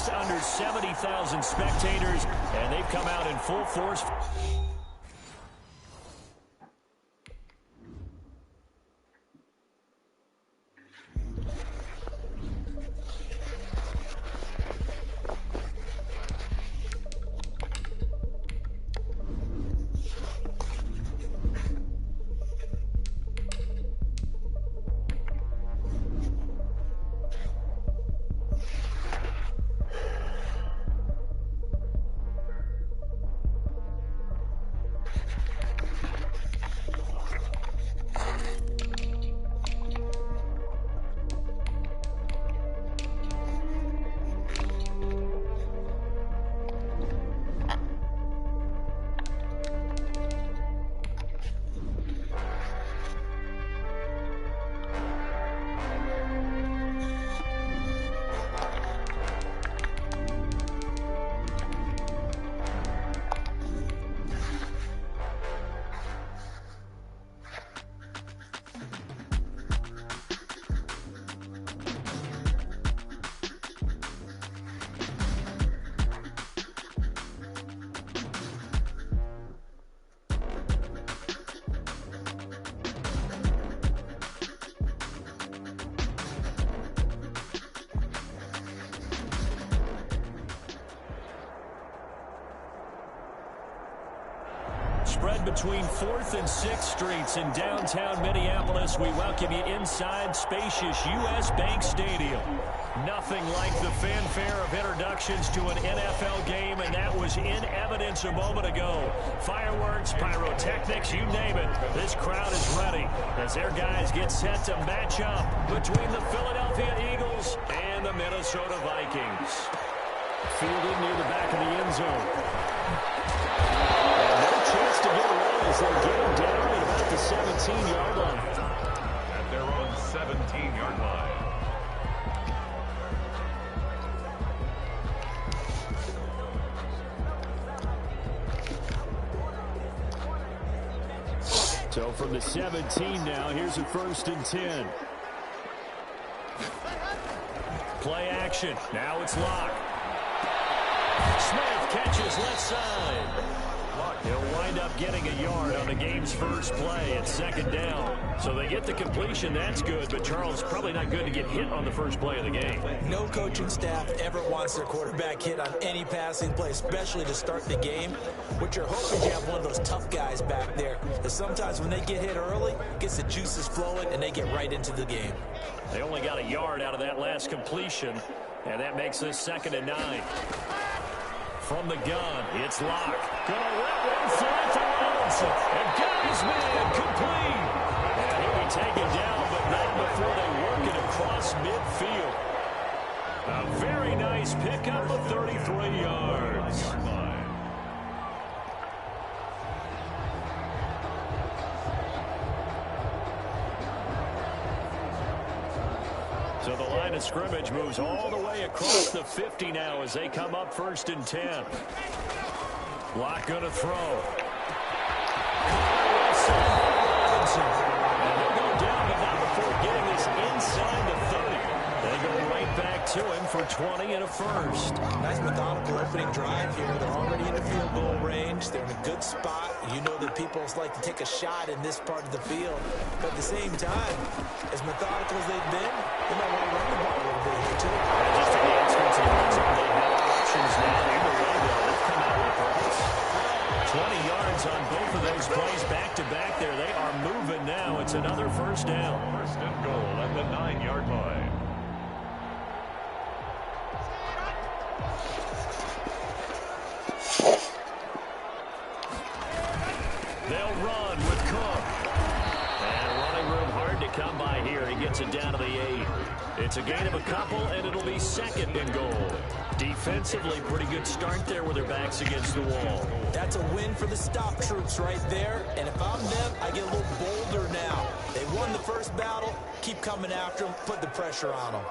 just under 70,000 spectators, and they've come out in full force. Spread between 4th and 6th Streets in downtown Minneapolis. We welcome you inside spacious U.S. Bank Stadium. Nothing like the fanfare of introductions to an NFL game, and that was in evidence a moment ago. Fireworks, pyrotechnics, you name it. This crowd is ready as their guys get set to match up between the Philadelphia Eagles and the Minnesota Vikings. Fielded near the back of the end zone. Chance to get away as they get him down at about the 17-yard line. At their own 17-yard line. So from the 17 now, here's a 1st and 10. Play action. Now it's Locke. Smith catches left side. He'll wind up getting a yard on the game's first play at 2nd down. So they get the completion. That's good, but Charles, probably not good to get hit on the first play of the game. No coaching staff ever wants their quarterback hit on any passing play, especially to start the game. What you're hoping you have one of those tough guys back there. Because sometimes when they get hit early, it gets the juices flowing, and they get right into the game. They only got a yard out of that last completion, and that makes this 2nd and 9. From the gun, it's Locke. Gonna let one fly to Robinson. And got his man complete. And he'll be taken down, but not before they work it across midfield. A very nice pickup of 33 yards. So the line of scrimmage moves all the way across the 50 now as they come up 1st and 10. Locke going to throw. And they'll go down, but not before getting this inside the 30. They go right back to him for 20 and a 1st. Nice methodical opening drive here. They're already in the field goal range. They're in a good spot. You know that people like to take a shot in this part of the field. But at the same time, as methodical as they've been, they might want to run the ball a little bit here, too. Just to the outskirts of the red zone, they have options now. Either way, though, they've come out with purpose. 20 yards on both of those plays back-to-back there. They are moving now. It's another 1st down. 1st and goal at the 9-yard line. They'll run with Cook. And running room hard to come by here. He gets it down to the 8. It's a gain of a couple, and it'll be 2nd and goal. Defensively, pretty good start there with their backs against the wall. That's a win for the stop troops right there. And if I'm them, I get a little bolder now. They won the first battle. Keep coming after them. Put the pressure on them.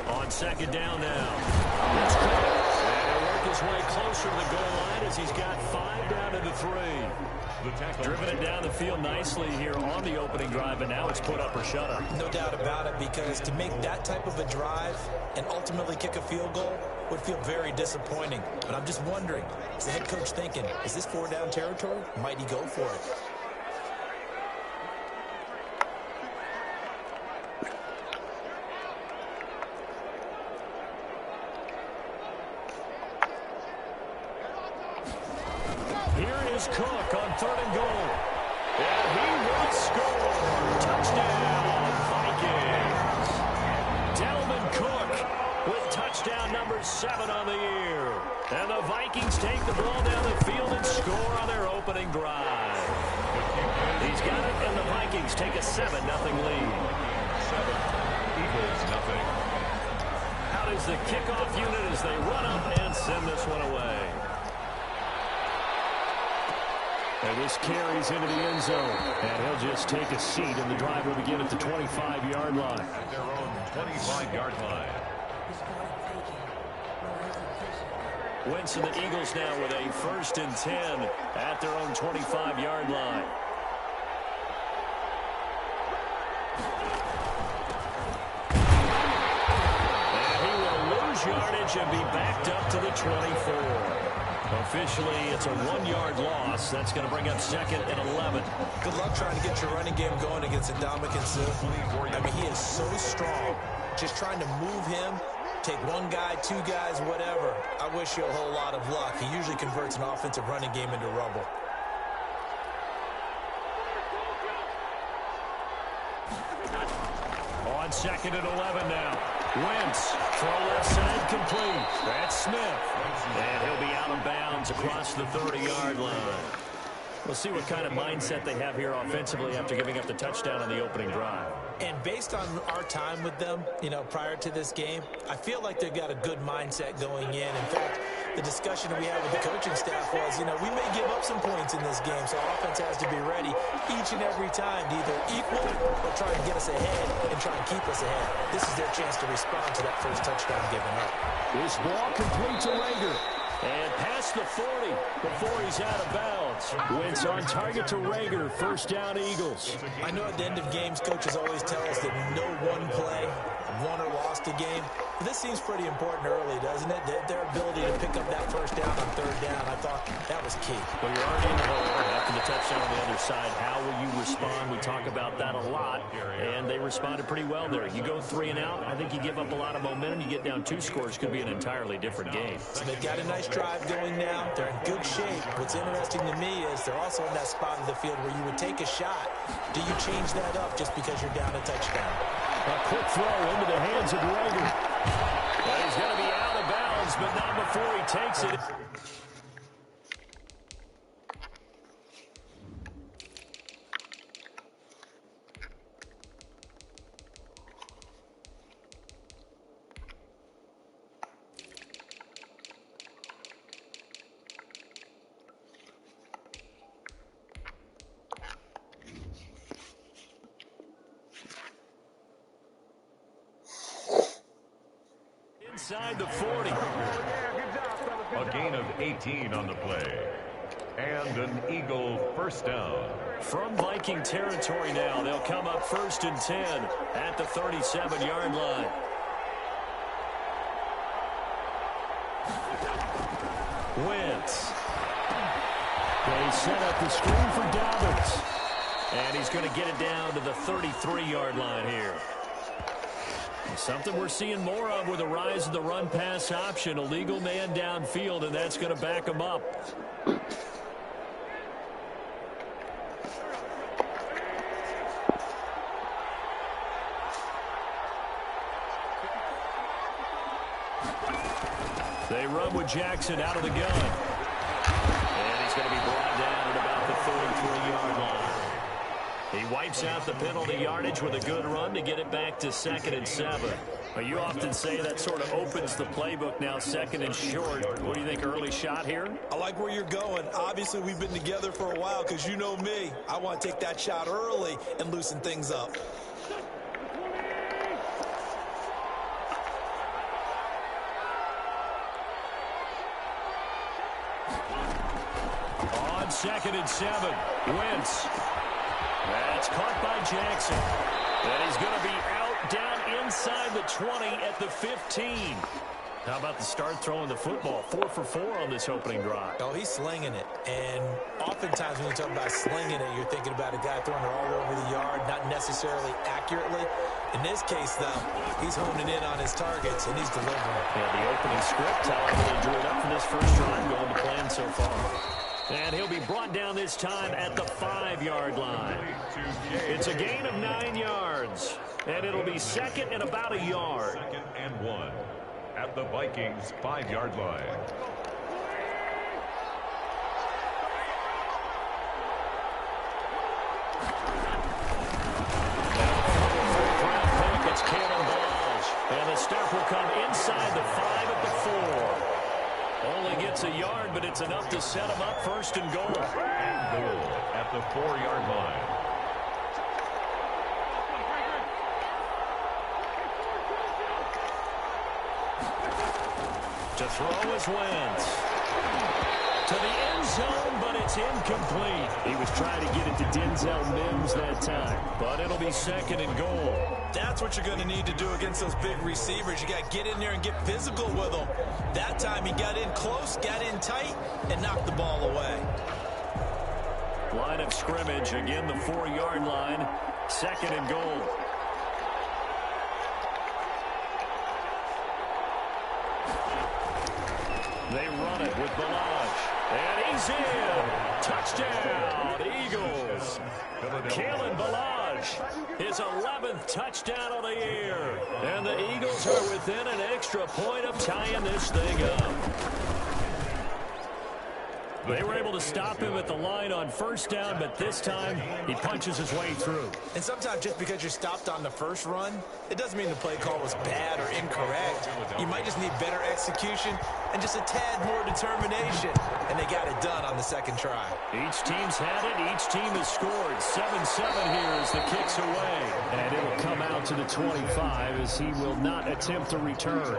On 2nd down now. It's Cook. And they're working his way closer to the goal line as he's got 5 down to the 3. Driven it down the field nicely here on the opening drive, and now it's put up or shut up. No doubt about it, because to make that type of a drive and ultimately kick a field goal would feel very disappointing. But I'm just wondering, is the head coach thinking, is this 4-down territory? Might he go for it? Here is Cook on 3rd and goal. And he will score. Touchdown, Vikings. Delvin Cook with touchdown number 7 on the year. And the Vikings take the ball down the field and score on their opening drive. He's got it, and the Vikings take a 7-0 lead. 7, Eagles nothing. Out is the kickoff unit as they run up and send this one away. And this carries into the end zone. And he'll just take a seat, and the drive will begin at the 25-yard line. At their own 25-yard line. Wentz and the Eagles now with a 1st and 10 at their own 25-yard line. And he will lose yardage and be backed up to the 24. Officially, it's a 1-yard loss. That's going to bring up 2nd and 11. Good luck trying to get your running game going against Ndamukong Suh. I mean, he is so strong. Just trying to move him, take 1 guy, 2 guys, whatever. I wish you a whole lot of luck. He usually converts an offensive running game into rubble. On 2nd and 11 now. Wentz, throw left side complete. That's Smith. And he'll be out of bounds across the 30-yard line. We'll see what kind of mindset they have here offensively after giving up the touchdown on the opening drive. And based on our time with them, prior to this game, I feel like they've got a good mindset going in. In fact, the discussion we had with the coaching staff was, we may give up some points in this game, so offense has to be ready each and every time to either equal or try to get us ahead and try and keep us ahead. This is their chance to respond to that first touchdown given up. This ball complete to Rager. And past the 40 before he's out of bounds. Wentz on target to Rager. 1st down, Eagles. I know at the end of games, coaches always tell us that no one play won or lost a game. But this seems pretty important early, doesn't it? Their ability to pick up that 1st down on 3rd down, I thought that was key. Well, you're already in the hole after the touchdown on the other side. How will you respond? We talk about that a lot, and they responded pretty well there. You go 3 and out, I think you give up a lot of momentum. You get down 2 scores, could be an entirely different game. So they've got a nice drive going now. They're in good shape. What's interesting to me is they're also in that spot of the field where you would take a shot. Do you change that up just because you're down a touchdown? A quick throw into the hands of Rager. Well, he's going to be out of bounds, but not before he takes it. Inside the 40. A gain of 18 on the play. And an Eagle 1st down. From Viking territory now, they'll come up 1st and 10 at the 37-yard line. Wentz. They set up the screen for Dobbins. And he's going to get it down to the 33-yard line here. Something we're seeing more of with the rise of the run-pass option. A legal man downfield, and that's going to back him up. They run with Jackson out of the gun. And he's going to be brought down at about the 33-yard line. He wipes out the penalty yardage with a good run to get it back to 2nd and 7. Well, you often say that sort of opens the playbook now, 2nd and short. What do you think, early shot here? I like where you're going. Obviously, we've been together for a while because you know me. I want to take that shot early and loosen things up. on 2nd and 7. Wentz. That's caught by Jackson. And he's going to be out down inside the 20 at the 15. How about the start throwing the football? 4 for 4 on this opening drive. Oh, he's slinging it. And oftentimes when you talk about slinging it, you're thinking about a guy throwing it all over the yard, not necessarily accurately. In this case, though, he's honing in on his targets, and he's delivering. Yeah, the opening script telling him they drew it up for this first drive going to plan so far. And he'll be brought down this time at the 5-yard line. It's a gain of 9 yards. And it'll be 2nd and about a yard. 2nd and 1 at the Vikings 5-yard line. It's Caleb Balaj. And the stop will come inside the 5 at the 4. Only gets a yard, but it's enough to set him up 1st and goal. And goal at the 4-yard line. To throw is Wentz. To the end zone, but it's incomplete. He was trying to get it to Denzel Mims that time, but it'll be 2nd and goal. That's what you're going to need to do against those big receivers. You got to get in there and get physical with them. That time he got in close, got in tight, and knocked the ball away. Line of scrimmage, again the 4-yard line, 2nd and goal. They run it with Balaj. And he's in. Touchdown, Eagles. Kalen Balaj, his 11th touchdown of the year. And the Eagles are within an extra point of tying this thing up. They were able to stop him at the line on 1st down, but this time he punches his way through. And sometimes just because you're stopped on the first run, it doesn't mean the play call was bad or incorrect. You might just need better execution and just a tad more determination. And they got it done on the 2nd try. Each team's had it. Each team has scored. 7-7 here as the kick's away. And it will come out to the 25 as he will not attempt to return.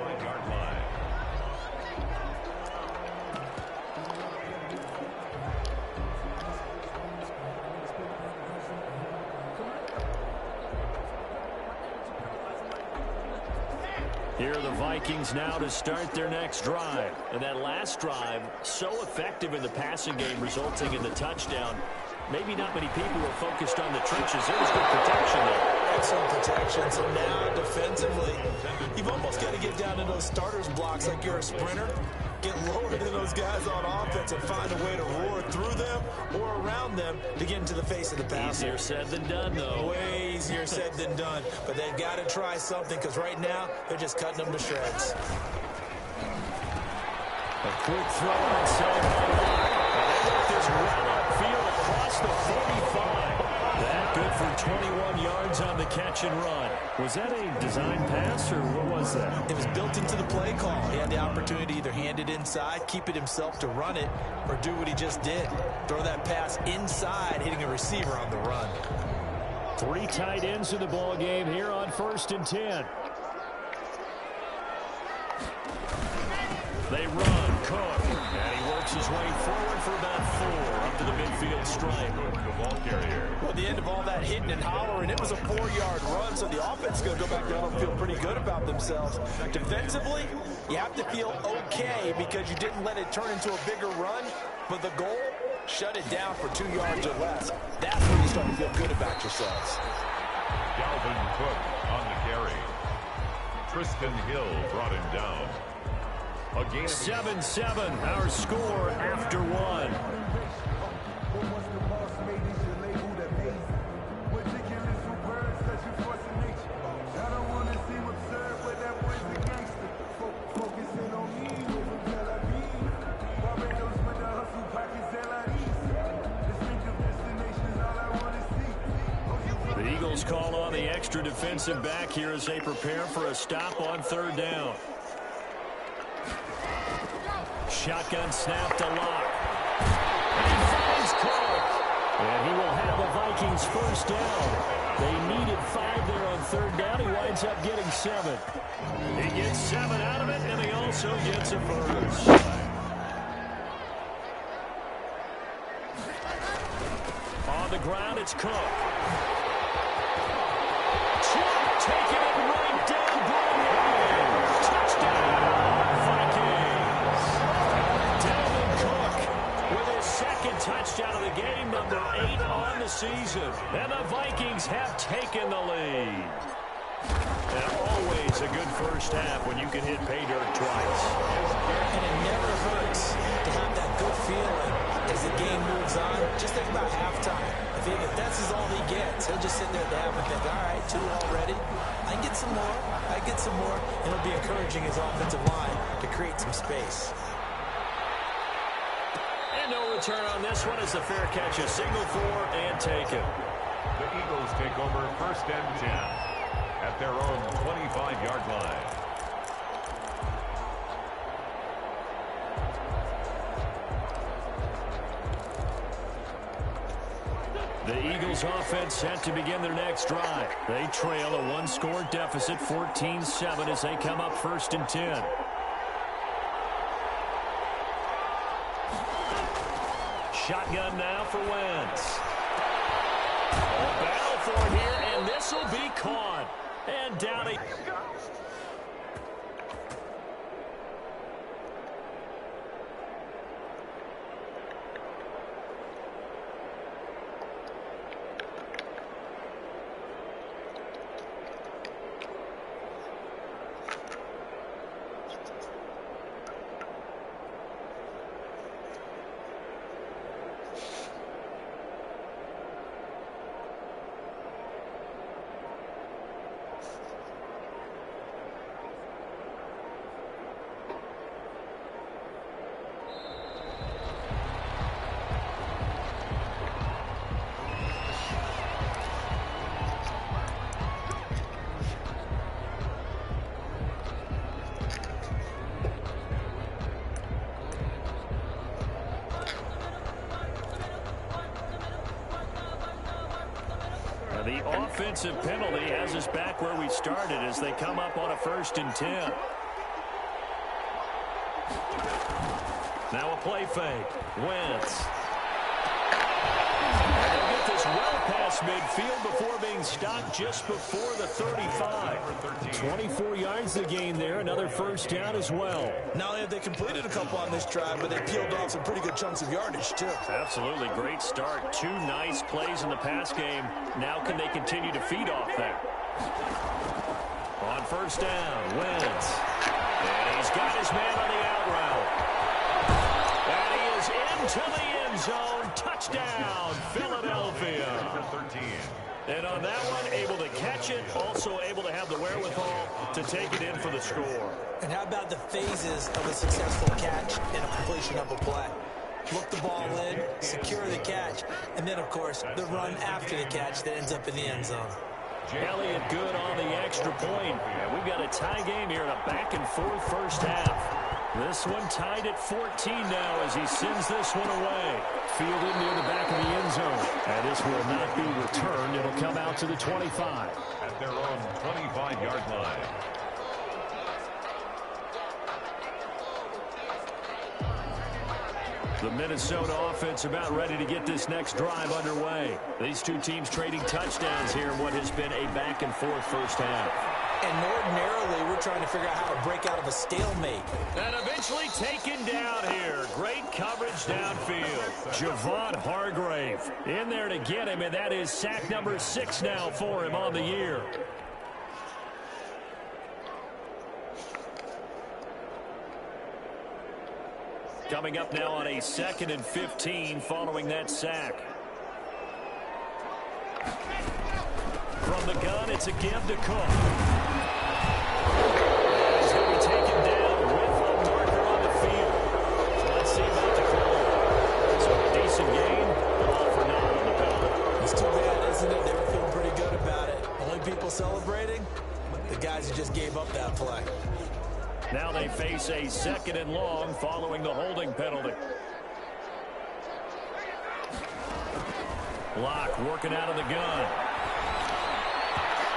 Here are the Vikings now to start their next drive. And that last drive, so effective in the passing game, resulting in the touchdown. Maybe not many people were focused on the trenches. There was good protection there. Excellent protection. So now defensively, you've almost got to get down to those starters blocks like you're a sprinter. Get lower than those guys on offense and find a way to roar through them or around them to get into the face of the passer. Easier said than done, though. Way easier said than done. But they've got to try something because right now they're just cutting them to shreds. A quick throw outside by Locke. And they let this run upfield across the 45. That good for 21 yards on the catch and run. Was that a design pass, or what was that? It was built into the play call. He had the opportunity to either hand it inside, keep it himself to run it, or do what he just did. Throw that pass inside, hitting a receiver on the run. 3 tight ends in the ball game here on 1st and 10. They run, Cook, and he works his way forward for about 4 up to the midfield stripe. The ball carrier. Well, at the end of all that hitting and hollering, it was a 4-yard run, so the offense is going to go back down and feel pretty good about themselves. Defensively, you have to feel okay because you didn't let it turn into a bigger run, but the goal, shut it down for 2 yards or less. That's when you start to feel good about yourselves. Dalvin Cook on the carry. Tristan Hill brought him down. 7-7, our score after 1. The Eagles call on the extra defensive back here as they prepare for a stop on 3rd down. Shotgun snap to Locke. And he finds Cook. And he will have the Vikings 1st down. They needed 5 there on 3rd down. He winds up getting 7. He gets 7 out of it, and he also gets a first. ground. It's Cook. Taking it right down Broadway. Touchdown, Vikings. Dalvin Cook with his second touchdown of the game, number 8 on the season. And the Vikings have taken the lead. And always a good first half when you can hit pay dirt twice. And it never hurts to have that good feeling as the game moves on. Just think about halftime. If that's all he gets, he'll just sit there at the half and think, all right, 2 already. I get some more. I get some more. And it'll be encouraging his offensive line to create some space. And no return on this one as the fair catch is signaled for and taken. The Eagles take over 1st and 10 at their own 25-yard line. The Eagles offense set to begin their next drive. They trail a 1-score deficit, 14-7, as they come up 1st and 10. Shotgun now for Wentz. A battle for it here, and this will be caught. And down a... The offensive penalty has us back where we started as they come up on a 1st and 10. Now a play fake. Wentz. And they'll get this well past midfield before being stopped just before the 35. 24 yards to gain there. Another 1st down as well. Not only have they completed a couple on this drive, but they peeled off some pretty good chunks of yardage, too. Absolutely. Great start. 2 nice plays in the pass game. Now can they continue to feed off that? On 1st down, Wentz. And he's got his man on the out route. And he is into the end zone. Touchdown, Philadelphia. Number 13. And on that one, able to catch it, also able to have the wherewithal to take it in for the score. And how about the phases of a successful catch and a completion of a play? Look the ball in, secure the catch, and then, of course, the run after the catch that ends up in the end zone. Elliott good on the extra point. And we've got a tie game here in a back-and-forth first half. This one tied at 14 now as he sends this one away. Fielded near the back of the end zone. And this will not be returned. It'll come out to the 25. At their own 25-yard line. The Minnesota offense about ready to get this next drive underway. These 2 teams trading touchdowns here in what has been a back-and-forth first half. And ordinarily, we're trying to figure out how to break out of a stalemate. And eventually taken down here. Great coverage downfield. Javon Hargrave in there to get him, and that is sack number 6 now for him on the year. Coming up now on a 2nd and 15 following that sack. From the gun, it's a give to Cook. And he's going to be taken down with a marker on the field. So let's see about the call. So a decent game, all for naught on the penalty. It's too bad, isn't it? They were feeling pretty good about it. Only people celebrating? The guys who just gave up that play. Now they face a 2nd and long following the holding penalty. Block working out of the gun.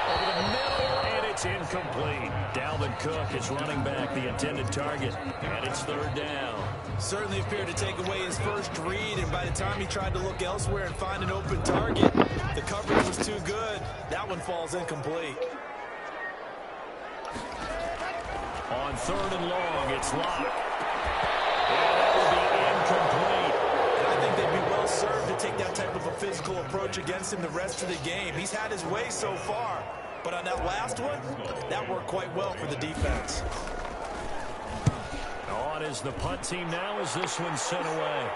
Over the middle, and It's incomplete. Dalvin Cook is running back, the intended target, and it's third down. Certainly appeared to take away his first read, and by the time he tried to look elsewhere and find an open target, the coverage was too good. That one falls incomplete. On third and long, it's locked. And that will be incomplete. And I think they'd be well served to take that type of a physical approach against him the rest of the game. He's had his way so far, but on that last one, that worked quite well for the defense. On is the punt team now as this one's sent away.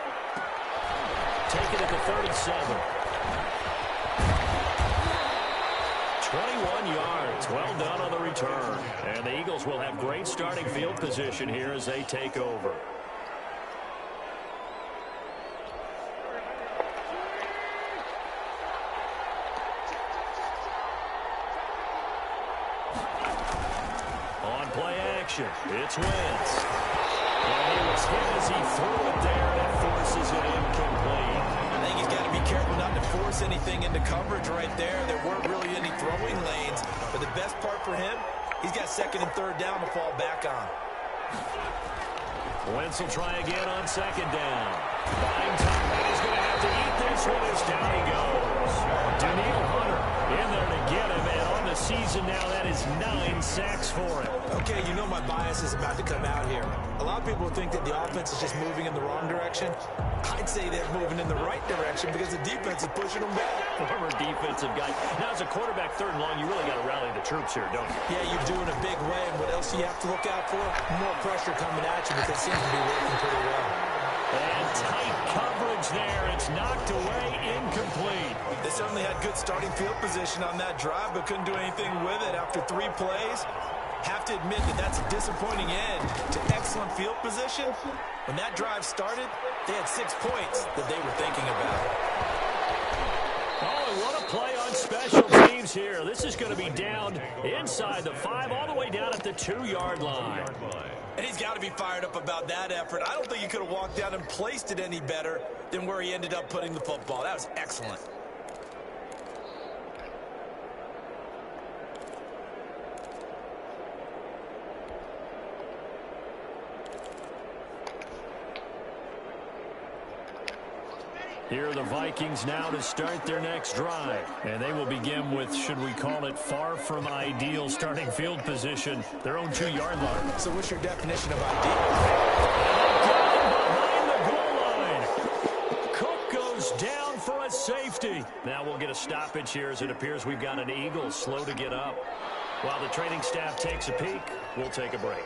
Take it at the 37. 21 yards. Well done on the return. And the Eagles will have great starting field position here as they take over. On play action, it's Wentz. And he was hit as he threw it there, and it forces it incomplete. I think he's got to be careful not to force anything into coverage right there. There weren't really any throwing lanes, but the best part for him, he's got second and third down to fall back on. Wentz will try again on second down. Buying time, he's going to have to eat this one as down he goes. Daniil Hunter in there to get him, and on the season now, that is 9 sacks for him. Okay, you know my bias is about to come out here. A lot of people think that the offense is just moving in the wrong direction. I'd say they're moving in the right direction because the defense is pushing them back. Former defensive guy. Now, as a quarterback, third and long, you really got to rally the troops here, don't you? Yeah, you're doing a big way, and what else do you have to look out for? More pressure coming at you, because it seems to be working pretty well. And tight coverage there. It's knocked away, incomplete. They certainly had good starting field position on that drive, but couldn't do anything with it after 3 plays. Have to admit that that's a disappointing end to excellent field position. When that drive started, they had 6 points that they were thinking about. Oh, and what a play on special teams here. This is going to be down inside the 5, all the way down at the 2-yard line. And he's got to be fired up about that effort. I don't think he could have walked down and placed it any better than where he ended up putting the football. That was excellent. Here are the Vikings now to start their next drive. And they will begin with, should we call it, far from ideal starting field position, their own 2-yard line. So what's your definition of ideal? Behind the goal line. Cook goes down for a safety. Now we'll get a stoppage here as it appears we've got an Eagle slow to get up. While the training staff takes a peek, we'll take a break.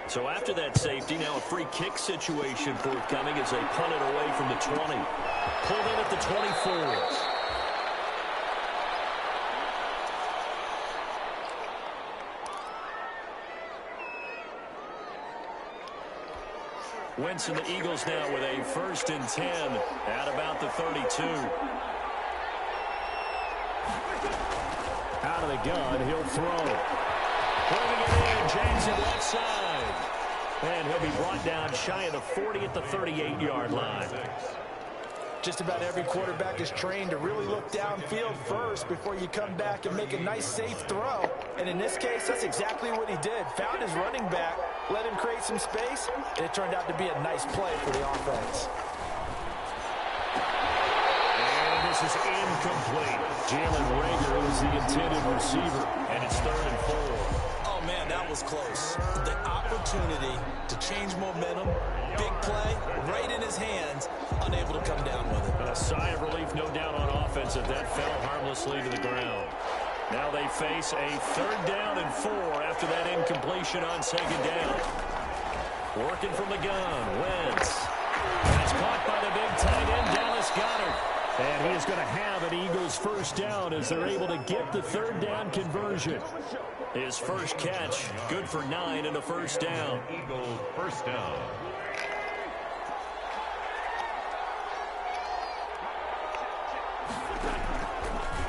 So after that safety, now a free kick situation forthcoming as they punt it away from the 20. Pulled in at the 24. Wentz and the Eagles now with a 1st and 10 at about the 32. Out of the gun, he'll throw. Bringing it in, James at left side. And he'll be brought down shy of the 40 at the 38-yard line. Just about every quarterback is trained to really look downfield first before you come back and make a nice, safe throw. And in this case, that's exactly what he did. Found his running back, let him create some space, and it turned out to be a nice play for the offense. And this is incomplete. Jalen Reagor is the intended receiver, and it's 3rd and 4. Oh, man, that was close. The opportunity to change momentum, big play, right in his hands, unable to come down with it. A sigh of relief, no doubt, on offense if that fell harmlessly to the ground. Now they face a 3rd down and 4 after that incompletion on 2nd down. Working from the gun, Wentz. And it's caught by the big tight end, Dallas Goedert. And he is going to have an Eagles 1st down as they're able to get the 3rd down conversion. His first catch, good for 9 and a 1st down. Eagles 1st down.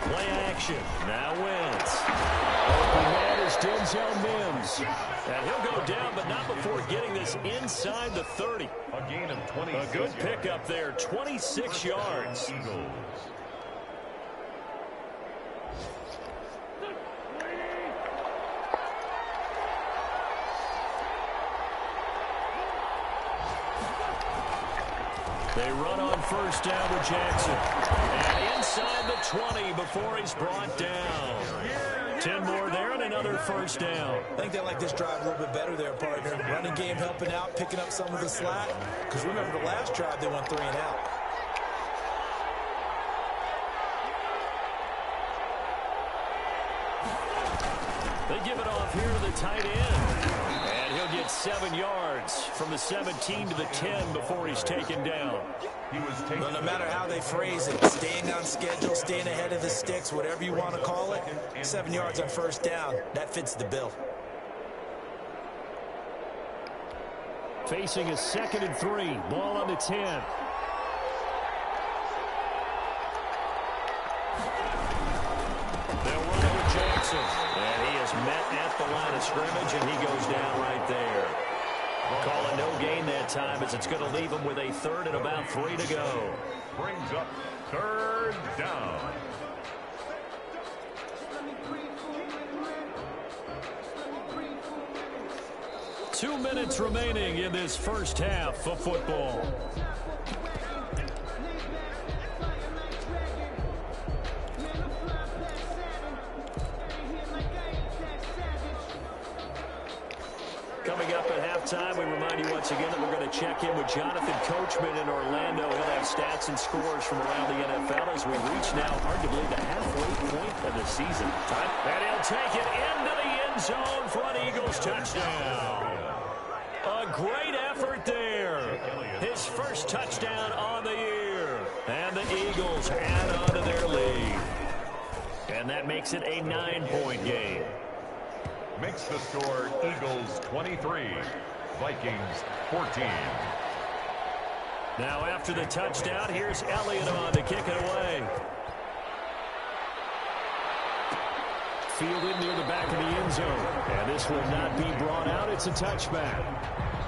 Play action. Now Wentz. Open man is Denzel Mims. And he'll go down, but not before getting this inside the 30. A gain of 26. A good pickup there, 26 yards. They run on first down with Jackson. And inside the 20 before he's brought down. 10 more there and another first down. I think they like this drive a little bit better there, partner. Running game helping out, picking up some of the slack. Because remember the last drive, they went 3 and out. They give it off here to the tight end. And he'll get 7 yards from the 17 to the 10 before he's taken down. Well, no matter how they phrase it, staying on schedule, staying ahead of the sticks, whatever you want to call it, 7 yards on first down, that fits the bill. Facing a 2nd and 3, ball on the 10. They'll run it with Jackson. And he is met at the line of scrimmage, and he goes down right there. Call it no gain that time, as it's going to leave him with a 3rd and about 3 to go. Brings up 3rd down. Two minutes remaining in this first half of football. Coming up at halftime, we remind you once again that we're going to check in with Jonathan Coachman in Orlando. He'll have stats and scores from around the NFL as we reach now arguably the halfway point of the season. And he'll take it into the end zone for an Eagles touchdown. A great effort there. His first touchdown on the year. And the Eagles add on to their lead. And that makes it a 9-point game. Makes the score Eagles 23, Vikings 14. Now after the touchdown, here's Elliott on to kick it away. Fielded near the back of the end zone. And this will not be brought out. It's a touchback.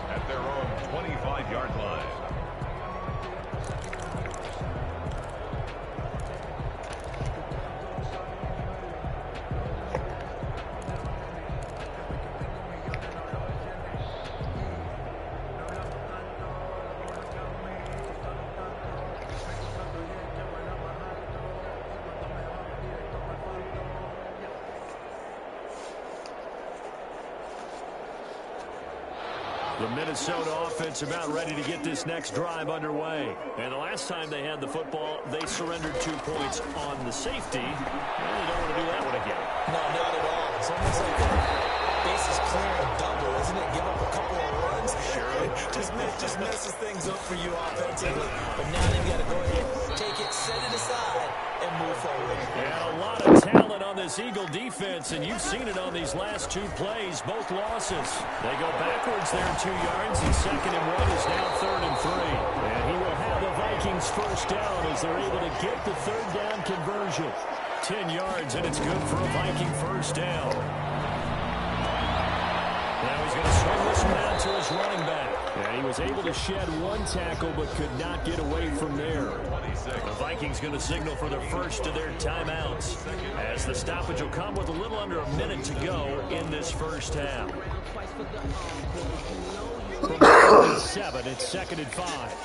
At their own 25-yard line. The Minnesota offense about ready to get this next drive underway. And the last time they had the football, they surrendered 2 points on the safety. Well, you don't want to do that one again. No, not at all. It's almost like a bases clearing double, isn't it? Give up a couple of runs. Sure. just messes things up for you offensively. But now they've got to go ahead, take it, set it aside, and move forward. And a lot of talent on this Eagle defense, and you've seen it on these last 2 plays, both losses. They go backwards there 2 yards, and 2nd and 1 is now 3rd and 3. And he will have the Vikings first down as they're able to get the 3rd down conversion. 10 yards, and it's good for a Viking first down. Now he's going to swing this one out to his running back. And he was able to shed 1 tackle, but could not get away from there. The Vikings going to signal for their first of their timeouts, as the stoppage will come with a little under a minute to go in this first half. From 7, it's 2nd and 5.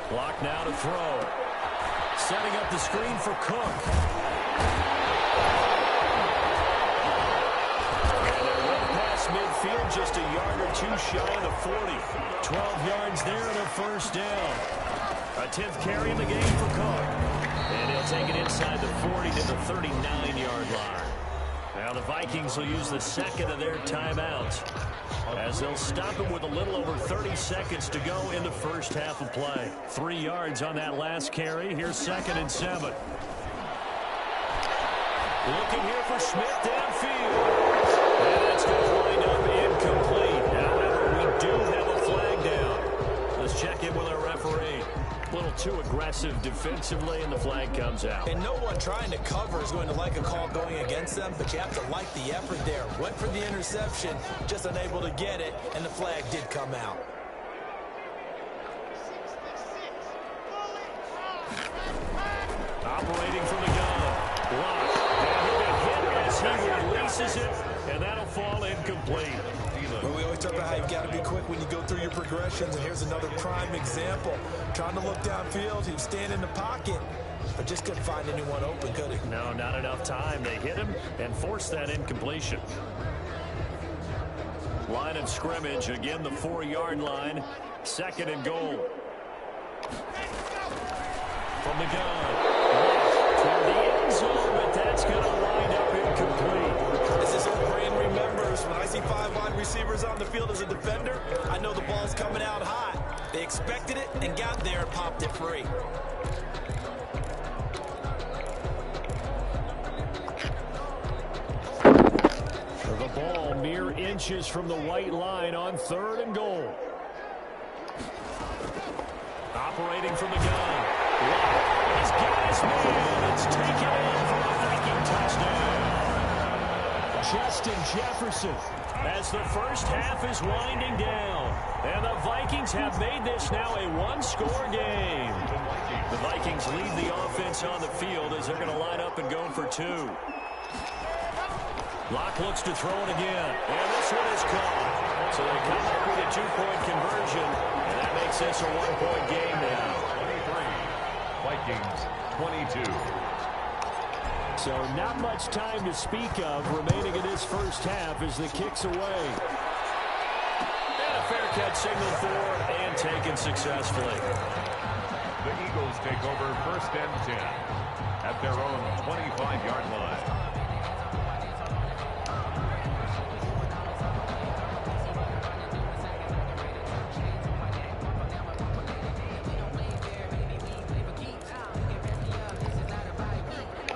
Block now to throw. Setting up the screen for Cook. And they're right past midfield, just a yard or 2 shy of the 40. 12 yards there and a first down. A 10th carry in the game for Cook. And he'll take it inside the 40 to the 39-yard line. Now the Vikings will use the 2nd of their timeouts, as they'll stop it with a little over 30 seconds to go in the first half of play. 3 yards on that last carry. Here's 2nd and 7. Looking here for Schmidt downfield. And that's going to wind up incomplete. However, we do have a flag down. Let's check in with our referee. A little too aggressive defensively, and the flag comes out. And no one trying to cover is going to like a call going against them, but you have to like the effort there. Went for the interception, just unable to get it, and the flag did come out. Operating from the gun. Blocked. And he'll get hit as he releases it, and that'll fall incomplete. Well, we always talk about how you've got to be quick when you go through your progressions, and here's another prime example. Trying to look downfield, he was standing in the pocket, but just couldn't find anyone open, could he? No, not enough time. They hit him and forced that incompletion. Line of scrimmage, again the 4-yard line. 2nd and goal. From the gun. Toward the end zone, but that's going to wind up incomplete. As this old brain remembers, when I see 5 wide receivers on the field as a defender, I know the ball's coming out hot. They expected it and got there and popped it free. The ball mere inches from the white line on 3rd and goal. Operating from the gun. He's got his man. It's taken in for a Viking touchdown. Justin Jefferson as the first half is winding down. And the Vikings have made this now a 1-score game. The Vikings lead the offense on the field as they're going to line up and go for 2. Locke looks to throw it again. And this one is caught. So they come up with a 2-point conversion. And that makes this a 1-point game now. 23, Vikings 22. So not much time to speak of remaining in this first half as the kick's away. And a fair catch signaled for and taken successfully. The Eagles take over 1st and 10 at their own 25-yard line.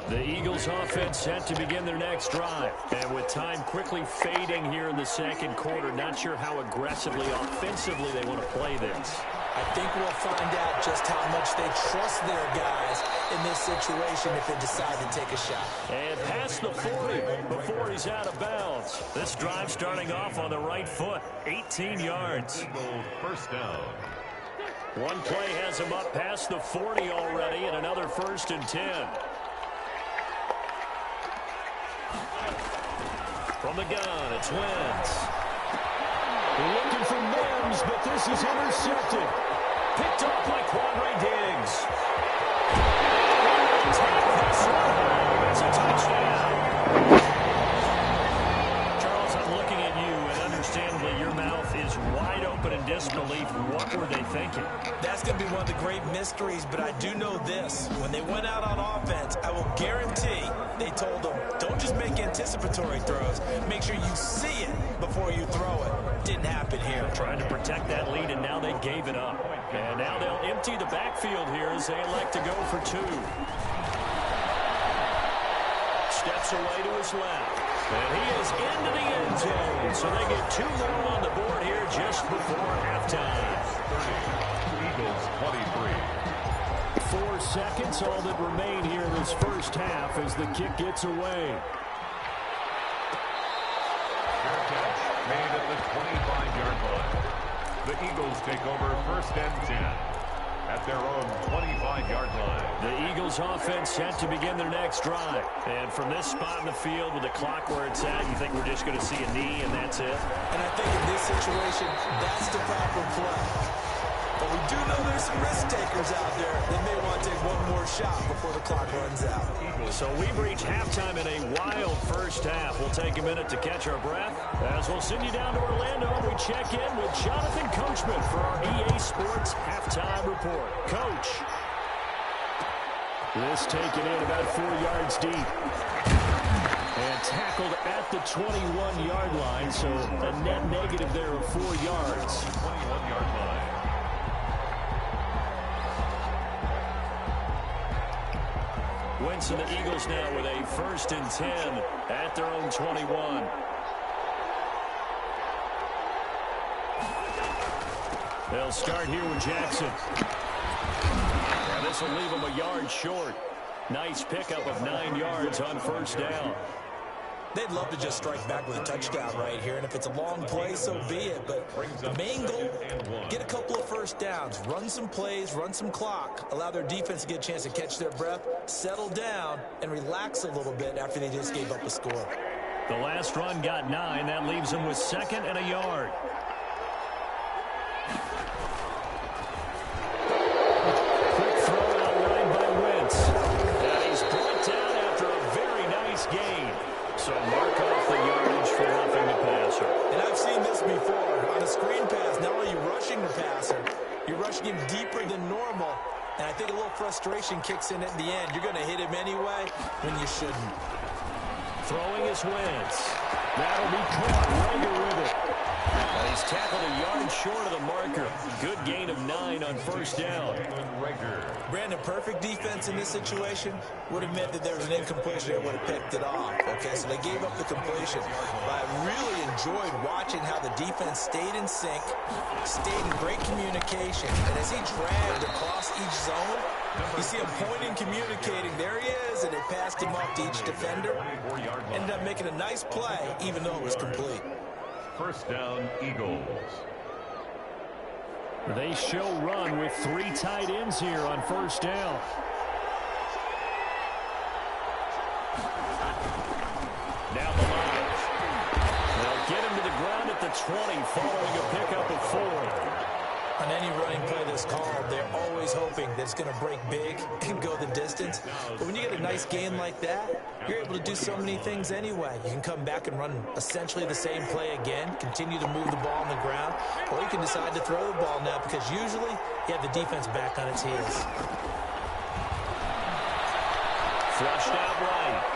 The Eagles offense set to begin their next drive. And with time quickly fading here in the 2nd quarter, not sure how aggressively, offensively they want to play this. I think we'll find out just how much they trust their guys in this situation if they decide to take a shot. And past the 40 before he's out of bounds. This drive starting off on the right foot, 18 yards. Eagles 1st down. One play has him up past the 40 already, and another 1st and 10. From the gun, it's Wentz. Looking for Mims, but this is intercepted. Picked up by Quandre Diggs. Take this one. It's a touchdown. Charles, I'm looking at you, and understandably your mouth is wide open in disbelief. What were they thinking? That's going to be one of the great mysteries, but I do know this. When they went out on offense, I will guarantee they told them, don't just make anticipatory throws. Make sure you see it before you throw it. Didn't happen here. Trying to protect that lead, and now they gave it up. And now they'll empty the backfield here as they elect to go for 2. Steps away to his left. And he is into the end zone. So they get 2 more on the board here just before halftime. 30, Eagles 23. 4 seconds, all that remain here in this first half as the kick gets away. Fair catch made at the 25-yard line. The Eagles take over 1st and 10 at their own 25-yard line. The Eagles offense set to begin their next drive. And from this spot in the field with the clock where it's at, you think we're just going to see a knee and that's it? And I think in this situation, that's the proper play. But we do know there's some risk takers out there that may want to take one more shot before the clock runs out. So we've reached halftime in a wild first half. We'll take a minute to catch our breath as we'll send you down to Orlando and we check in with Jonathan Coachman for our EA Sports Halftime Report. Coach. This taken in about 4 yards deep. And tackled at the 21-yard line, so a net negative there of 4 yards. 21-yard line. Wentz and the Eagles now with a 1st and 10 at their own 21. They'll start here with Jackson. And this will leave them a yard short. Nice pickup of 9 yards on 1st down. They'd love to just strike back with a touchdown right here, and if it's a long play, so be it. But the main goal, get a couple of 1st downs, run some plays, run some clock, allow their defense to get a chance to catch their breath, settle down, and relax a little bit after they just gave up a score. The last run got 9. That leaves him with 2nd and a yard. Quick throw out wide by Wentz. And he's brought down after a very nice gain. So mark off the yardage for roughing the passer. And I've seen this before. On a screen pass, not only are you rushing the passer, you're rushing him deeper than normal. And I think a little frustration kicks in at the end. You're going to hit him anyway when you shouldn't. Throwing is Wentz. That'll be caught. Rager with it. And he's tackled a yard short of the marker. Good gain of 9 on first down. Brandon, perfect defense in this situation would have meant that there was an incompletion. They would have picked it off. Okay, so they gave up the completion. But I really enjoyed watching how the defense stayed in sync, stayed in great communication. And as he dragged across each zone, you see him pointing, communicating. There he is, and they passed him off to each defender. Ended up making a nice play, even though it was complete. First down, Eagles. They show run with 3 tight ends here on first down. Down the line. They'll get him to the ground at the 20 following a pickup of 4. On any running play that's called, they're always hoping that it's going to break big and go the distance. But when you get a nice gain like that, you're able to do so many things anyway. You can come back and run essentially the same play again, continue to move the ball on the ground, or you can decide to throw the ball now because usually you have the defense back on its heels. Flushed out right.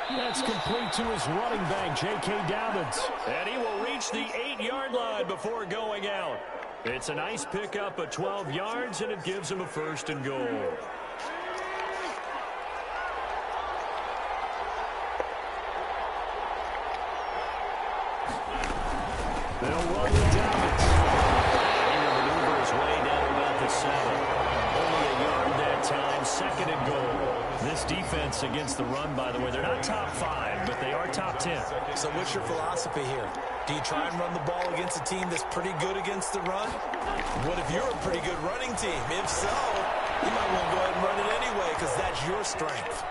That's complete to his running back, J.K. Dobbins. And he will reach the 8-yard line before going out. It's a nice pickup of 12 yards, and it gives him a 1st and goal. They'll run with Dobbins. He will maneuver his way down to about the 7. Only a yard that time, 2nd and goal. This defense against the run, by the way, they're not top 5, but they are top 10. So what's your philosophy here? Do you try and run the ball against a team that's pretty good against the run? What if you're a pretty good running team? If so, you might want to go ahead and run it anyway because that's your strength.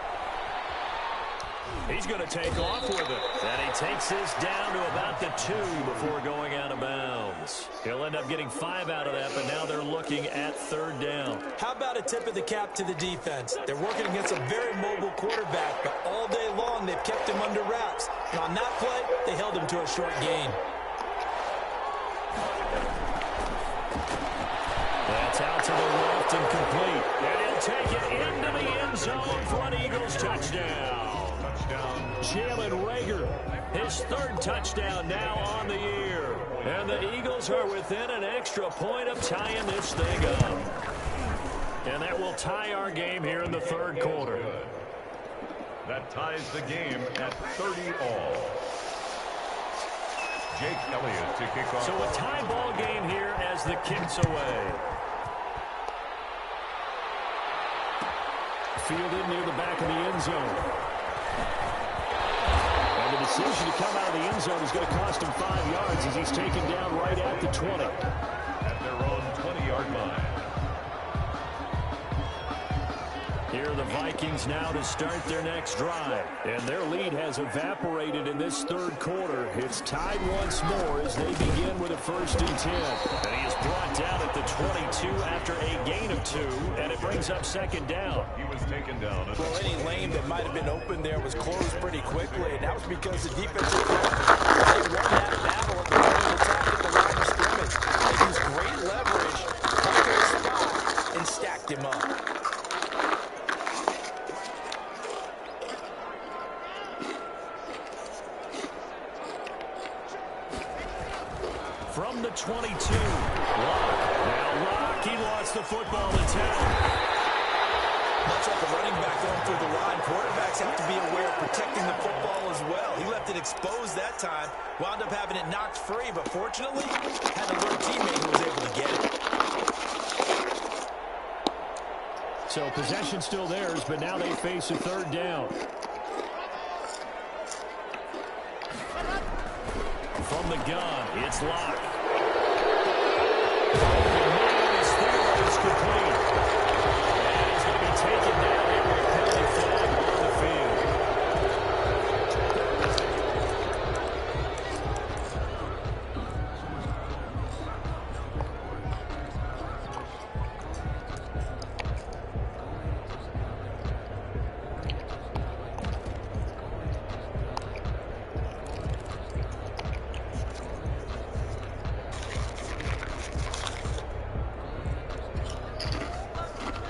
He's going to take off with it. And he takes this down to about the 2 before going out of bounds. He'll end up getting 5 out of that, but now they're looking at 3rd down. How about a tip of the cap to the defense? They're working against a very mobile quarterback, but all day long they've kept him under wraps. And on that play, they held him to a short gain. That's out to the left and complete. And he'll take it into the end zone for an Eagles touchdown. Jalen Rager, his 3rd touchdown now on the year. And the Eagles are within an extra point of tying this thing up. And that will tie our game here in the 3rd quarter. That ties the game at 30 all. Jake Elliott to kick off. So a tie ball game here as the kick's away. Fielded near the back of the end zone. And the decision to come out of the end zone is going to cost him 5 yards as he's taken down right at the 20. At their own 20-yard line. Here are the Vikings now to start their next drive. And their lead has evaporated in this 3rd quarter. It's tied once more as they begin with a 1st and 10. And he is brought down at the 22 after a gain of 2. And it brings up 2nd down. He was taken down. Well, any lane that might have been open there was closed pretty quickly, and that was because the defensive front, they won that battle at the point of attack at the line of scrimmage. They used great leverage, held their spot, and stacked him up. From the 22, Locke. Now Locke, he lost the football to tackle. Much like a running back going through the line, quarterbacks have to be aware of protecting the football as well. He left it exposed that time, wound up having it knocked free, but fortunately, had an alert teammate who was able to get it. So possession still theirs, but now they face a 3rd down. From the gun, it's Locke. Is complete. And he's going to be taken down here with a penalty flag on the field.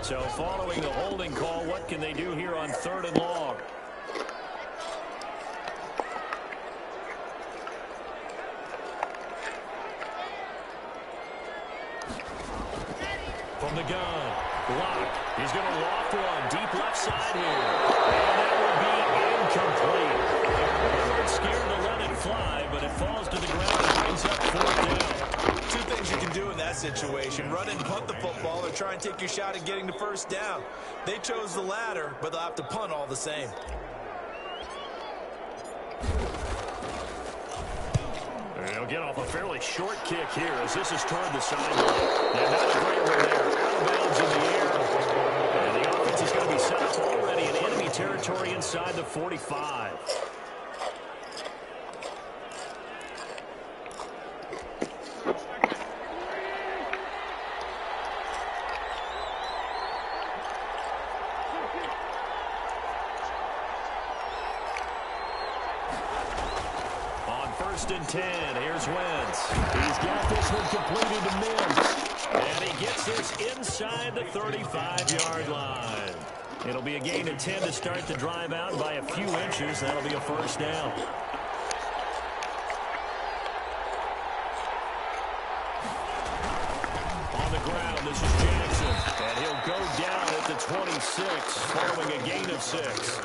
So following the holding call, what can they do here on 3rd and long? From the gun, block. He's going to loft one deep left side here. And that will be incomplete. They weren't scared to let it fly, but it falls to the ground and brings up 4th down. Two things you can do in that situation. Run and punt the football or try and take your shot at getting the 1st down. They chose the latter, but they'll have to punt all the same. They'll get off a fairly short kick here as this is toward the sideline. Yeah, not a great one there. Out of bounds in the air. And the offense is going to be set up already in enemy territory inside the 45. And 10. Here's Wentz. He's got this one completed to Mims. And he gets this inside the 35-yard line. It'll be a gain of 10 to start the drive out by a few inches. That'll be a 1st down. On the ground, this is Jackson. And he'll go down at the 26, following a gain of 6.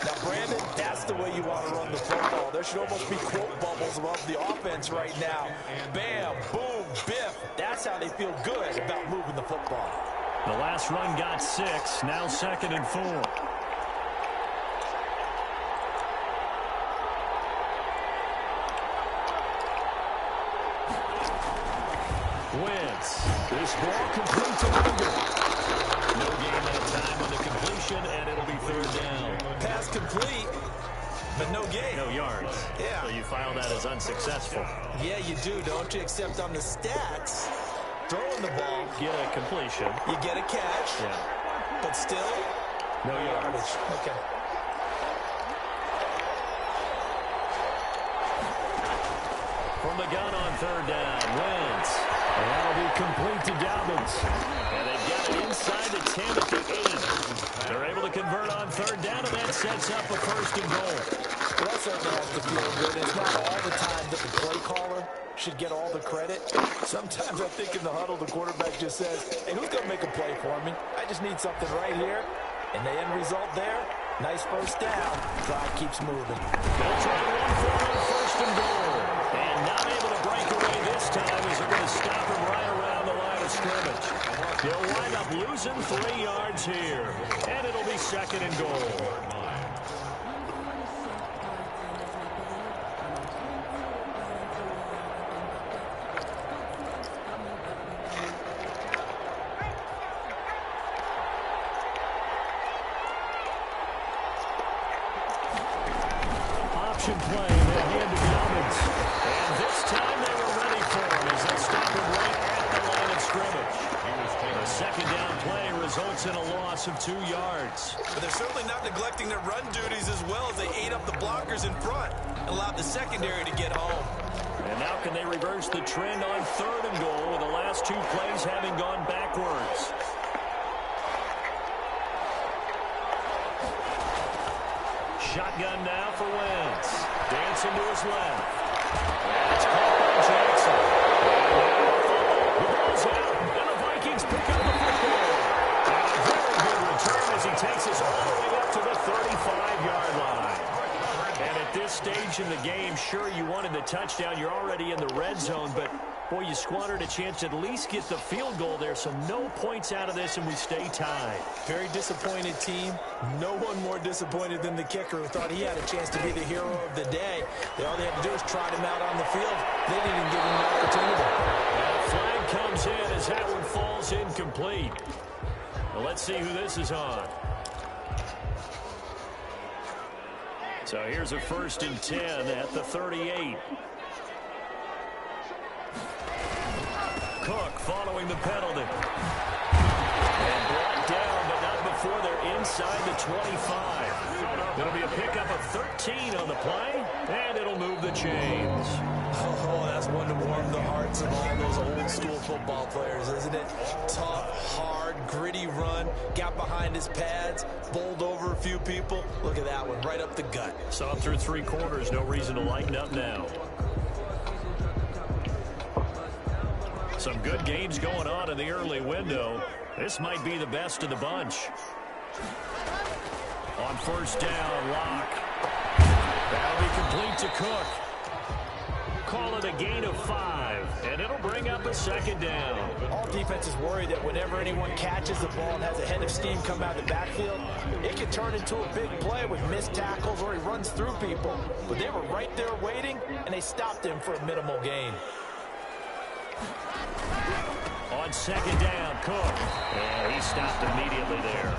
Now, Brandon, that's the way you want to run the football. There should almost be quote bubbles above the offense right now. Bam, boom, biff. That's how they feel good about moving the football. The last run got 6, now 2nd and 4. Wentz. This ball complete to Logan. No gain that time on the completion, and it'll be 3rd down. Pass complete, but no gain. No yards. Yeah. So you file that as unsuccessful. Yeah, you do, don't you? Except on the stats, throwing the ball, Get a completion. you get a catch, Yeah. but still, No yards. Okay. From the gun on 3rd down, Wentz. And that'll be complete to Dobbins. And they've got it inside the 10 at the 8. They're able to convert on 3rd down, and that sets up a 1st and goal. Well, that certainly has to feel good. It's not all the time that the play caller should get all the credit. Sometimes I think in the huddle, the quarterback just says, hey, who's going to make a play for me? I just need something right here. And the end result there, nice 1st down. Drive keeps moving. They'll try one for on 1st and goal. And not able to break away this time as they're going to stop him right around the line of scrimmage. He'll wind up losing 3 yards here. And it'll be 2nd and goal. Option play, they'll hand to Dobbins. And this time they were ready for him as they stop him right at the line of scrimmage. The 2nd down play results in a loss of 2 yards. But they're certainly not neglecting their run duties as well as they ate up the blockers in front and allowed the secondary to get home. And now can they reverse the trend on 3rd and goal with the last 2 plays having gone backwards? Shotgun now for Wentz. Dancing to his left. And it's caught by Jackson. The ball's out, and the Vikings pick up the football. And a very good return as he takes us all the way up to the 35-yard line. And at this stage in the game, sure, you wanted the touchdown. You're already in the red zone, but boy, you squandered a chance to at least get the field goal there, so no points out of this, and we stay tied. Very disappointed team. No one more disappointed than the kicker who thought he had a chance to be the hero of the day. All they had to do is trot him out on the field. They didn't even give him an opportunity. And a flag comes in as that one falls incomplete. Well, let's see who this is on. So here's a 1st and 10 at the 38. Cook following the penalty. And brought down, but not before they're inside the 25. It'll be a pickup of 13 on the play, and it'll move the chains. Oh, that's one to warm the hearts of all those old-school football players, isn't it? Tough, hard, gritty run, got behind his pads, bowled over a few people. Look at that one, right up the gut. Saw through 3 quarters, no reason to lighten up now. Some good games going on in the early window. This might be the best of the bunch. On first down, Locke. That'll be complete to Cook. Call it a gain of 5, and it'll bring up a second down. All defenses worry that whenever anyone catches the ball and has a head of steam come out of the backfield, it can turn into a big play with missed tackles or he runs through people. But they were right there waiting, and they stopped him for a minimal gain. On second down, Cook. And he stopped immediately there.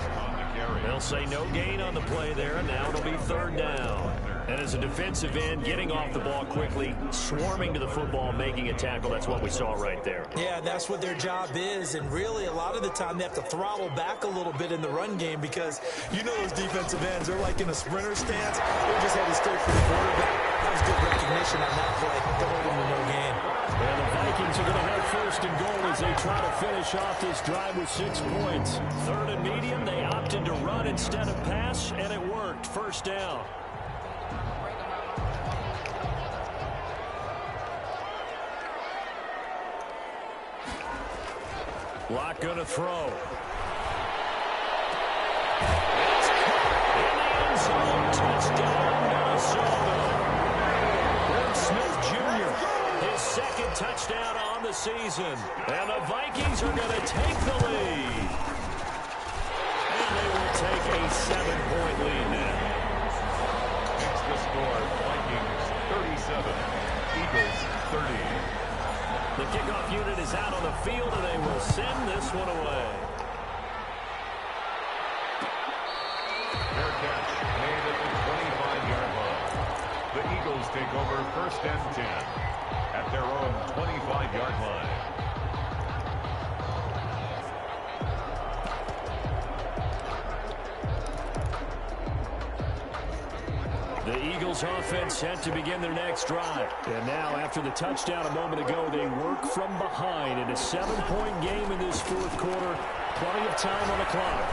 They'll say no gain on the play there, and now it'll be third down. And as a defensive end, getting off the ball quickly, swarming to the football, making a tackle, that's what we saw right there. Yeah, that's what their job is, and really a lot of the time they have to throttle back a little bit in the run game because you know those defensive ends, they're like in a sprinter stance. They're just headed straight for the quarterback. That was good recognition on that play. Don't hold them to no gain. And the Vikings are going to have first and goal as they try to finish off this drive with 6 points. Third and medium, they opted to run instead of pass, and it worked. First down. Locke going to throw. It's caught in the end zone. Touchdown, Minnesota. Irv Smith Jr., his second touchdown on the season. And the Vikings are going to take the lead. And they will take a 7-point lead now. Makes the score Vikings 37, Eagles 30. The kickoff unit is out on the field, and they will send this one away. Fair catch made at the 25-yard line. The Eagles take over first and 10 at their own 25-yard line. The Eagles offense set to begin their next drive. And now, after the touchdown a moment ago, they work from behind in a 7-point game in this fourth quarter. Plenty of time on the clock.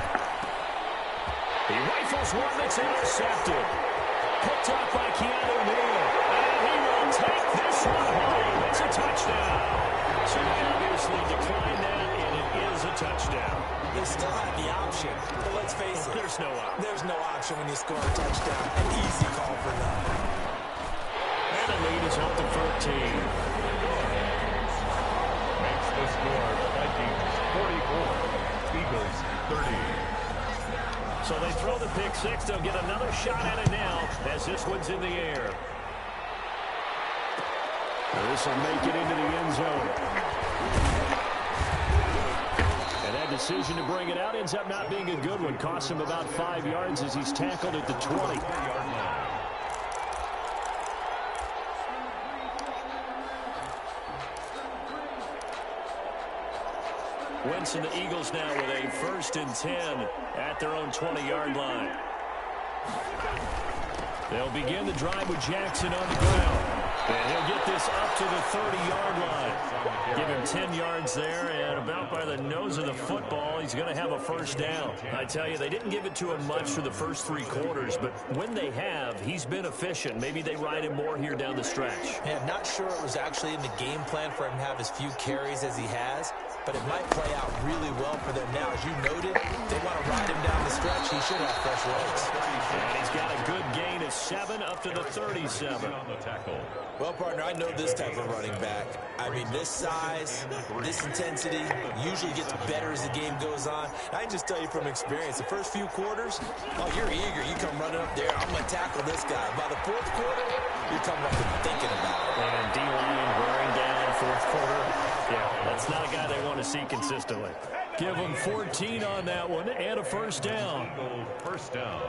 He rifles one that's intercepted. Picked up by Keanu Neal. And he will take this one home. It's a touchdown. So they obviously declined that, and it is a touchdown. They still have the option, but let's face it. There's no option. There's no option when you score a touchdown. An easy call for them. And the lead is up to 13. Makes the score Vikings 44, Eagles 30. So they throw the pick six. They'll get another shot at it now as this one's in the air. This will make it into the end zone. And that decision to bring it out ends up not being a good one. Costs him about 5 yards as he's tackled at the 20. Wentz and the Eagles now with a first and 10 at their own 20-yard line. They'll begin the drive with Jackson on the ground. And he'll get this up to the 30-yard line. Give him 10 yards there, and about by the nose of the football, he's going to have a first down. I tell you, they didn't give it to him much for the first 3 quarters, but when they have, he's been efficient. Maybe they ride him more here down the stretch. Yeah, not sure it was actually in the game plan for him to have as few carries as he has, but it might play out really well for them now. As you noted, they want to ride him down the stretch. He should have fresh legs. And he's got a good gain of 7 up to the 37. Well, partner, I know this type of running back. I mean, this size, this intensity usually gets better as the game goes on. I can just tell you from experience, the first few quarters, oh, you're eager. You come running up there, I'm going to tackle this guy. By the fourth quarter, you're coming up and thinking about it. And D-line wearing down fourth quarter. Yeah, that's not a guy they want to see consistently. Give him 14 on that one and a first down. First down.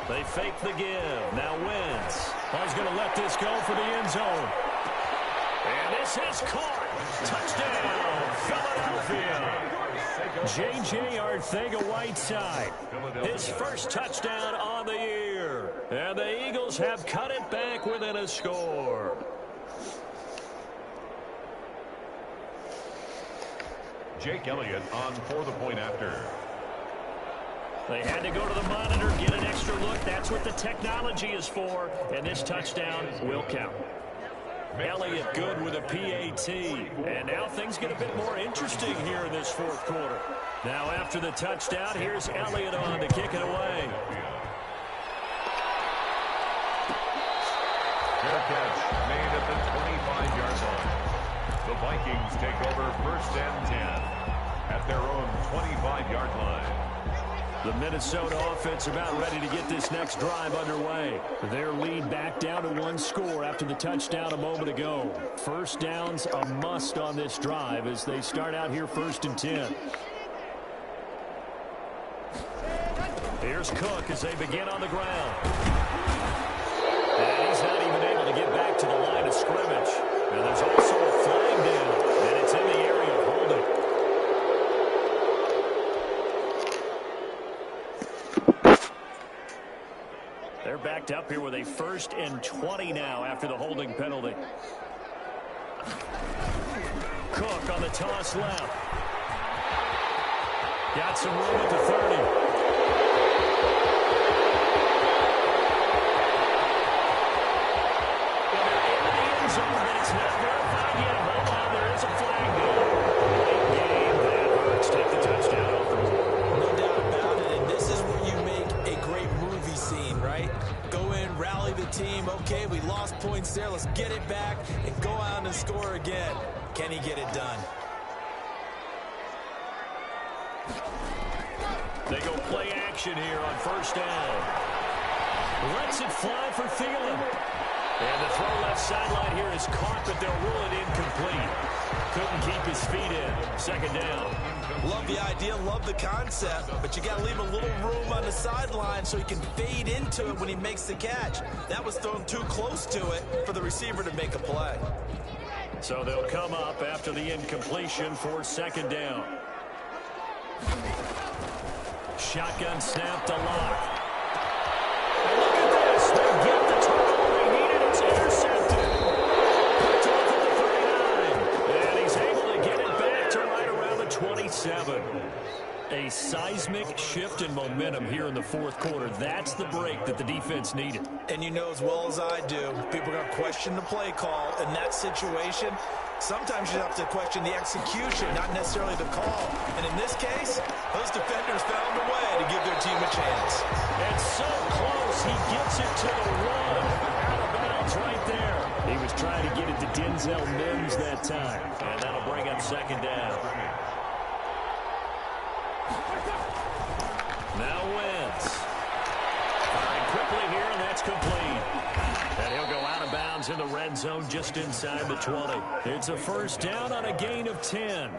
They fake the give. Now Wentz. He's going to let this go for the end zone. And this is caught. Touchdown, Philadelphia. J.J. Arcega-Whiteside. His first touchdown on the year. And the Eagles have cut it back within a score. Jake Elliott on for the point after. They had to go to the monitor, get an extra look. That's what the technology is for. And this touchdown will count. Elliott good with a PAT. And now things get a bit more interesting here in this fourth quarter. Now after the touchdown, here's Elliott on to kick it away. Fair catch made at the 25-yard line. The Vikings take over first and 10 at their own 25-yard line. The Minnesota offense about ready to get this next drive underway. Their lead back down to one score after the touchdown a moment ago. First down's a must on this drive as they start out here first and 10. Here's Cook as they begin on the ground. And he's not even able to get back to the line of scrimmage. And there's also a flag down, and it's in the area of holding. They're backed up here with a first and 20 now after the holding penalty. Cook on the toss left. Got some room at the 30. But it's not verified yet. Hold on, there is a flag there. Late game, that hurts. Take the touchdown off the board. No doubt about it, and this is where you make a great movie scene, right? Go in, rally the team. Okay, we lost points there. Let's get it back and go out and score again. Can he get it done? They go play action here on first down. Lets it fly for Thielen. And the throw left sideline here is caught, but they'll rule it incomplete. Couldn't keep his feet in. Second down. Love the idea, love the concept, but you got to leave a little room on the sideline so he can fade into it when he makes the catch. That was thrown too close to it for the receiver to make a play. So they'll come up after the incompletion for second down. Shotgun snap to Lock. And look at this. They get the turnover they needed. It's intercepted. Picked off at the 39. And he's able to get it back to right around the 27. A seismic shift in momentum here in the fourth quarter. That's the break that the defense needed. And you know as well as I do, people are going to question the play call in that situation. Sometimes you have to question the execution, not necessarily the call. And in this case, those defenders found a way to give their team a chance. And so close, he gets it to the one. Out of bounds right there. He was trying to get it to Denzel Mims that time. And that'll bring up second down. Now Wentz. Firing quickly here, and that's complete. And he'll go out of bounds in the red zone just inside the 20. It's a first down on a gain of 10.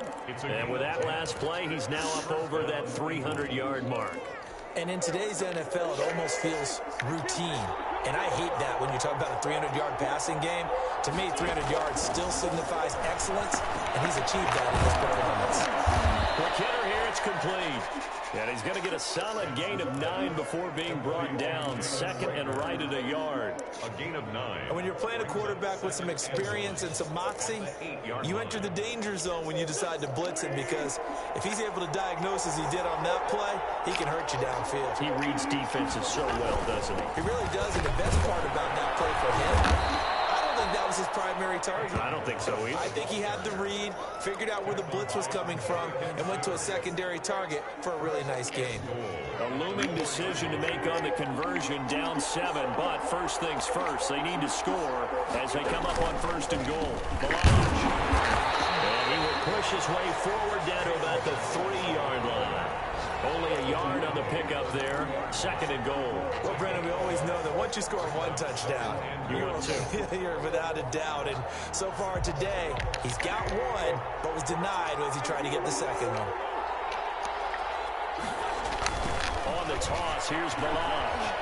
And with that last play, he's now up over that 300-yard mark. And in today's NFL, it almost feels routine. And I hate that when you talk about a 300-yard passing game. To me, 300 yards still signifies excellence, and he's achieved that in this performance. Quick hitter here, it's complete. And he's going to get a solid gain of 9 before being brought down. Second and right at a yard. A gain of 9. And when you're playing a quarterback with some experience and some moxie, you enter the danger zone when you decide to blitz him, because if he's able to diagnose as he did on that play, he can hurt you downfield. He reads defenses so well, doesn't he? He really does, and the best part about that play for him, I don't think that was his primary target. I don't think so either. I think he had the read, figured out where the blitz was coming from, and went to a secondary target for a really nice gain. A looming decision to make on the conversion, down 7, but first things first, they need to score as they come up on first and goal. Melange. And he will push his way forward down to about the 3-yard line. Only a yard on the pickup there. Second and goal. Well, Brendan, we always know that once you score one touchdown, you're without a doubt. And so far today, he's got one, but was denied as he tried to get the second one. On the toss, here's Melange.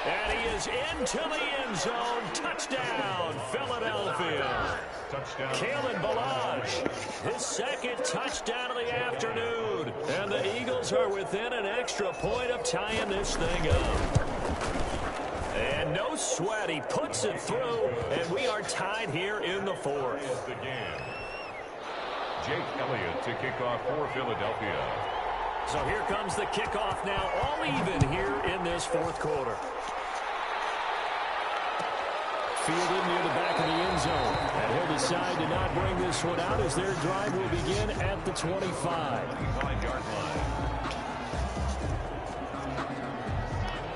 And he is into the end zone. Touchdown, Philadelphia. Touchdown. Kalen Ballage, his second touchdown of the afternoon. And the Eagles are within an extra point of tying this thing up. And no sweat, he puts it through, and we are tied here in the fourth. Jake Elliott to kick off for Philadelphia. So here comes the kickoff now, all even here in this fourth quarter. Fielded near the back of the end zone. And he'll decide to not bring this one out as their drive will begin at the 25. 25-yard line.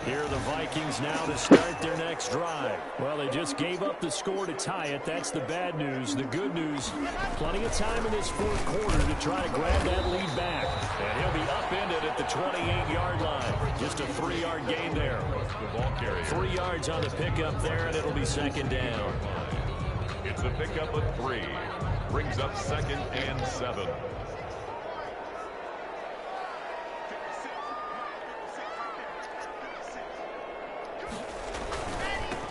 Here are the Vikings now to start their next drive. Well, they just gave up the score to tie it. That's the bad news. The good news, plenty of time in this fourth quarter to try to grab that lead back. And he'll be upended at the 28-yard line. Just a 3-yard gain there. The ball carrier. 3 yards on the pickup there, and it'll be second down. It's a pickup of 3. Brings up 2nd and 7.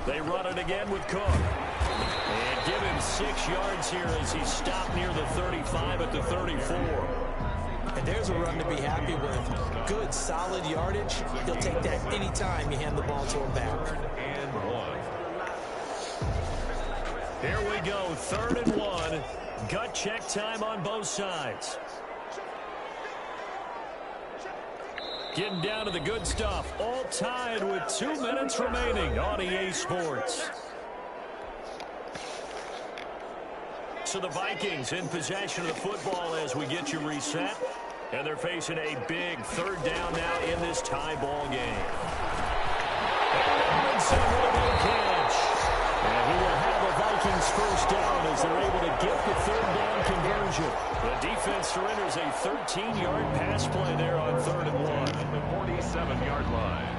They run it again with Cook. And give him 6 yards here as he stopped near the 35 at the 34. And there's a run to be happy with. Good, solid yardage. He'll take that anytime you hand the ball to him back. 3rd and 1. Here we go, 3rd and 1. Gut check time on both sides. Getting down to the good stuff. All tied with 2 minutes remaining on EA Sports. So the Vikings in possession of the football as we get you reset. And they're facing a big 3rd down now in this tie ball game. Robinson with a big catch. And he will have a Vikings 1st down as they're able to get the 3rd down conversion. The defense surrenders a 13-yard pass play there on 3rd and 1. At the 47-yard line.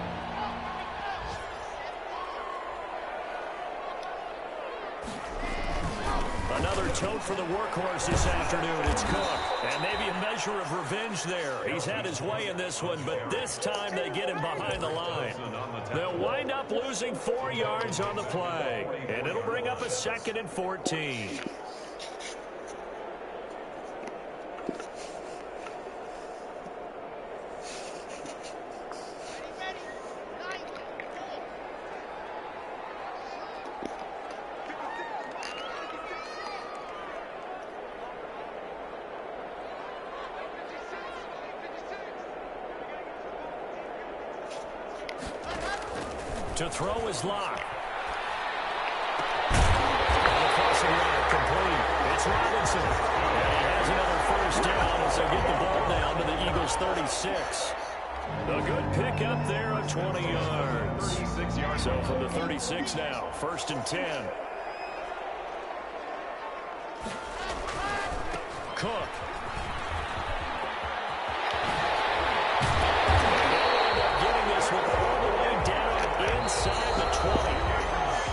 Another tote for the workhorse this afternoon. It's Cook. And maybe a measure of revenge there. He's had his way in this one, but this time they get him behind the line. They'll wind up losing 4 yards on the play. And it'll bring up a 2nd and 14. To throw is Locke. Crossing route complete. It's Robinson. And he has another 1st down as they get the ball down to the Eagles' 36. A good pickup there of 20 yards. 36 yards. So from the 36 now, 1st and 10. Cook. Inside the 20.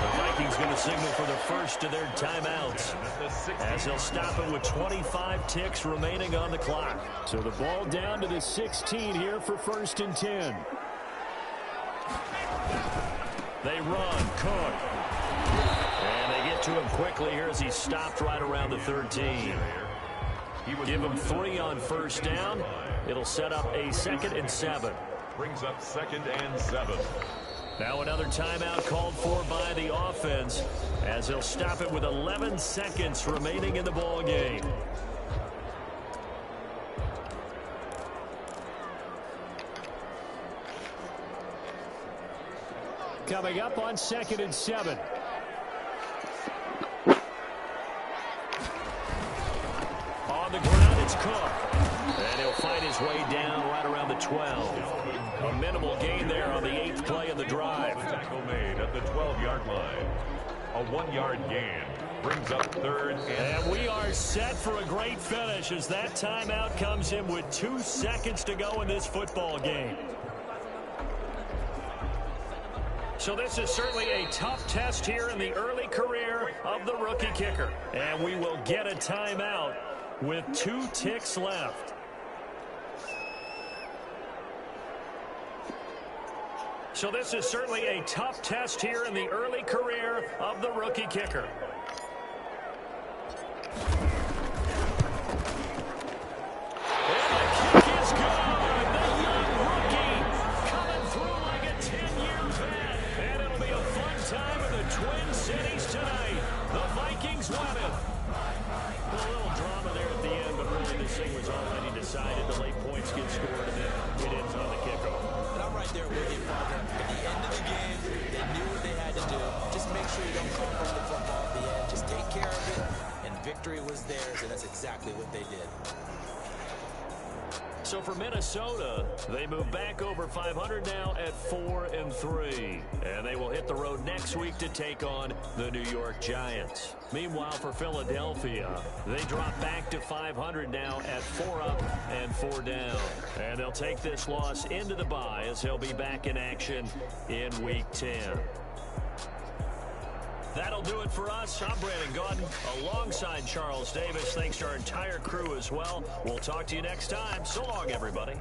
The Vikings going to signal for the first of their timeouts as they'll stop it with 25 ticks remaining on the clock. So the ball down to the 16 here for 1st and 10. They run. Cook. And they get to him quickly here as he stopped right around the 13. Give him 3 on 1st down. It'll set up a 2nd and 7. Brings up 2nd and 7. Now another timeout called for by the offense as they'll stop it with 11 seconds remaining in the ball game. Coming up on 2nd and 7. On the ground, it's Cook. And he'll fight his way down right around the 12. A minimal gain there on the 8th play of the drive. Tackle made at the 12-yard line. A 1-yard gain. Brings up 3rd and we are set for a great finish as that timeout comes in with 2 seconds to go in this football game. So this is certainly a tough test here in the early career of the rookie kicker. And we will get a timeout with 2 ticks left. So this is certainly a tough test here in the early career of the rookie kicker. Twin Cities tonight. The Vikings win it. A little drama there at the end, but really this thing was already decided. The late points get scored, and then it ends on the kickoff. And I'm right there with you, partner. At the end of the game, they knew what they had to do. Just make sure you don't fumble the football at the end. Just take care of it, and victory was theirs, and that's exactly what they did. So for Minnesota, they move back over 500 now at 4-3. And they will hit the road next week to take on the New York Giants. Meanwhile, for Philadelphia, they drop back to 500 now at 4 up and 4 down. And they'll take this loss into the bye as they'll be back in action in Week 10. That'll do it for us. I'm Brandon Gaudin alongside Charles Davis. Thanks to our entire crew as well. We'll talk to you next time. So long, everybody.